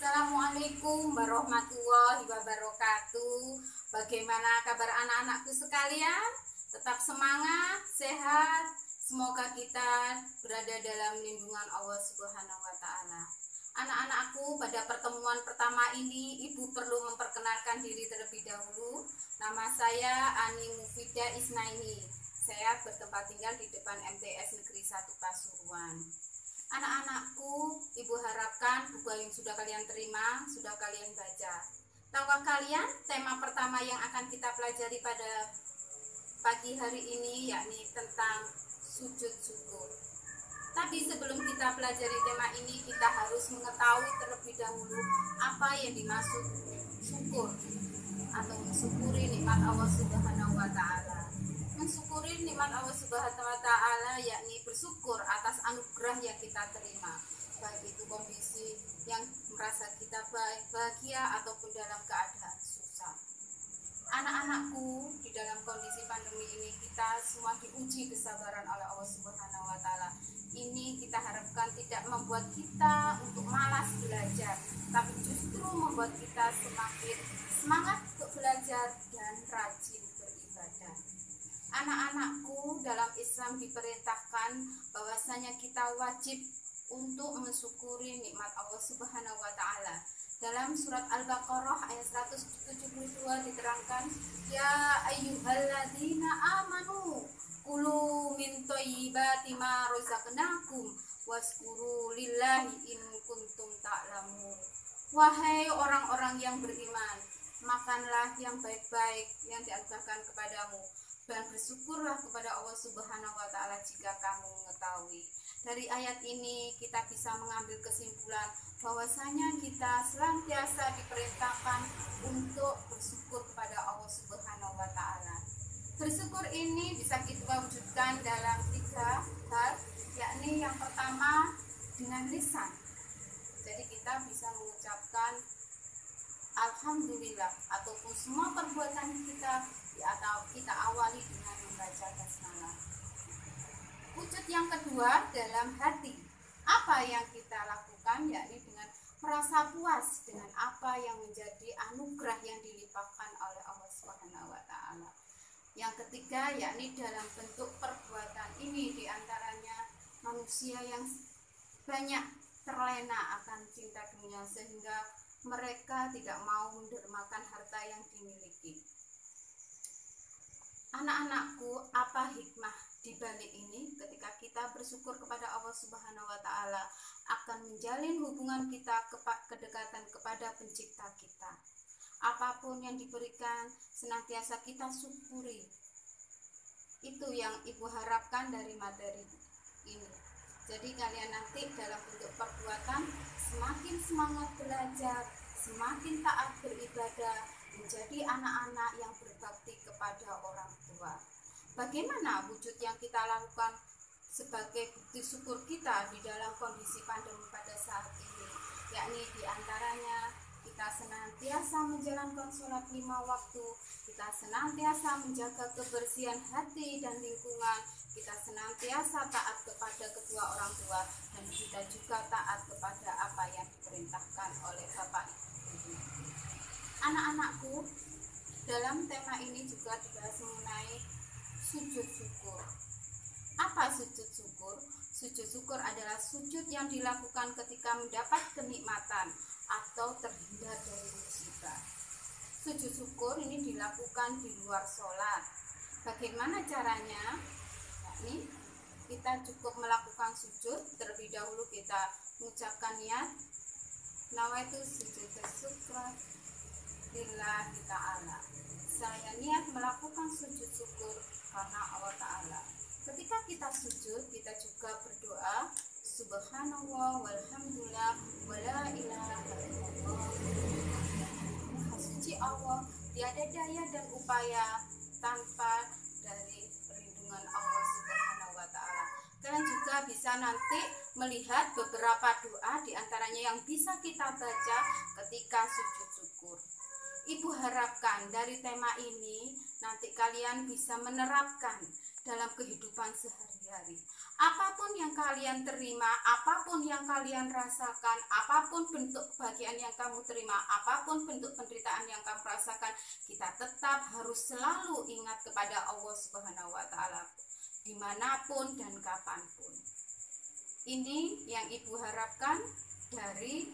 Assalamualaikum warahmatullahi wabarakatuh. Bagaimana kabar anak-anakku sekalian? Tetap semangat, sehat. Semoga kita berada dalam lindungan Allah Subhanahu wa taala. Anak-anakku, pada pertemuan pertama ini Ibu perlu memperkenalkan diri terlebih dahulu. Nama saya Ani Mufidah Isnaini. Saya bertempat tinggal di depan MTS Negeri 1 Pasuruan. Anak-anakku, Ibu harapkan buku yang sudah kalian terima, sudah kalian baca. Tahukah kalian tema pertama yang akan kita pelajari pada pagi hari ini, yakni tentang sujud syukur. Tapi sebelum kita pelajari tema ini, kita harus mengetahui terlebih dahulu apa yang dimaksud syukur atau mensyukuri nikmat Allah Subhanahu wa taala. Mensyukuri nikmat Allah Subhanahu wa taala yakni bersyukur atas anugerah yang kita terima, baik itu kondisi yang merasa kita bahagia ataupun dalam keadaan susah. Anak-anakku, di dalam kondisi pandemi ini kita semua diuji kesabaran oleh Allah Subhanahu wa taala. Ini kita harapkan tidak membuat kita untuk malas belajar, tapi justru membuat kita semakin semangat untuk belajar dan rajin beribadah. Anak-anakku, dalam Islam diperintahkan bahwasanya kita wajib untuk mensyukuri nikmat Allah Subhanahu wa taala. Dalam surat Al-Baqarah ayat 172 diterangkan, ya ayyuhalladzina amanu kulu min thayyibati ma razaqnakum waskuru lillahi in kuntum ta'lamun. Wahai orang-orang yang beriman, makanlah yang baik-baik yang dianugerahkan kepadamu dan bersyukurlah kepada Allah Subhanahu wa taala jika kamu mengetahui. Dari ayat ini kita bisa mengambil kesimpulan bahwasanya kita senantiasa diperintahkan untuk bersyukur kepada Allah Subhanahu wa taala. Bersyukur ini bisa kita wujudkan dalam 3 hal, yakni yang pertama dengan lisan. Jadi kita bisa mengucapkan alhamdulillah ataupun semua perbuatan kita atau kita awali dengan membaca basmalah. Wujud yang kedua dalam hati. Apa yang kita lakukan yakni dengan merasa puas dengan apa yang menjadi anugerah yang dilimpahkan oleh Allah Subhanahu wa taala. Yang ketiga yakni dalam bentuk perbuatan. Ini diantaranya manusia yang banyak terlena akan cinta dunia sehingga mereka tidak mau mendermakan harta yang dimiliki. Anak-anakku, apa hikmah di balik ini? Ketika kita bersyukur kepada Allah Subhanahu wa taala akan menjalin hubungan kita kedekatan kepada pencipta kita. Apapun yang diberikan senantiasa kita syukuri. Itu yang Ibu harapkan dari materi ini. Jadi kalian nanti dalam bentuk perbuatan semakin semangat belajar, semakin taat beribadah, menjadi anak-anak yang berbakti kepada orang tua. Bagaimana wujud yang kita lakukan sebagai bukti syukur kita di dalam kondisi pandemi pada saat ini? Yakni diantaranya kita senantiasa menjalankan sholat 5 waktu, kita senantiasa menjaga kebersihan hati dan lingkungan, kita senantiasa taat kepada kedua orang tua, dan kita juga taat kepada apa yang diperintahkan oleh Bapak Ibu. Anak-anakku, dalam tema ini juga dibahas mengenai sujud syukur. Apa sujud syukur? Sujud syukur adalah sujud yang dilakukan ketika mendapat kenikmatan atau terhindar dari musibah. Sujud syukur ini dilakukan di luar sholat. Bagaimana caranya? Yakni kita cukup melakukan sujud, terlebih dahulu kita mengucapkan niat nawaitu sujud syukur lillahi ta'ala. Saya niat melakukan sujud syukur karena Allah ta'ala. Ketika kita sujud, kita juga berdoa subhanallah walhamdulillah wala ilaha illallah. Maha suci Allah, tiada daya dan upaya tanpa dari perlindungan Allah Subhanahu wa taala. Kalian juga bisa nanti melihat beberapa doa diantaranya yang bisa kita baca ketika sujud syukur. Ibu harapkan dari tema ini nanti kalian bisa menerapkan dalam kehidupan sehari-hari. Apapun apapun yang kalian terima, apapun yang kalian rasakan, apapun bentuk kebahagiaan yang kamu terima, apapun bentuk penderitaan yang kamu rasakan, kita tetap harus selalu ingat kepada Allah Subhanahu wa Ta'ala, dimanapun dan kapanpun. Ini yang Ibu harapkan dari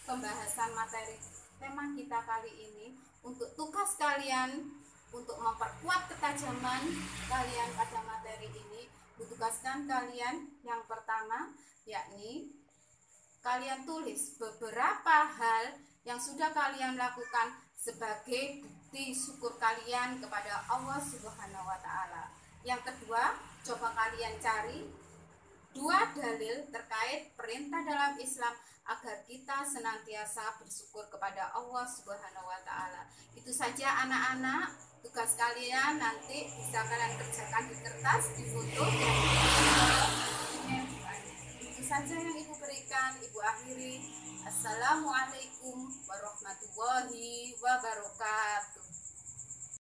pembahasan materi tema kita kali ini. Untuk tugas kalian, untuk memperkuat ketajaman kalian pada materi ini, tugaskan kalian yang pertama, yakni kalian tulis beberapa hal yang sudah kalian lakukan sebagai bukti syukur kalian kepada Allah Subhanahu wa Ta'ala. Yang kedua, coba kalian cari 2 dalil terkait perintah dalam Islam agar kita senantiasa bersyukur kepada Allah Subhanahu wa Ta'ala. Itu saja anak-anak, tugas kalian nanti bisa kalian kerjakan di kertas, di foto, dan itu saja yang Ibu berikan. Ibu akhiri. Assalamualaikum warahmatullahi wabarakatuh.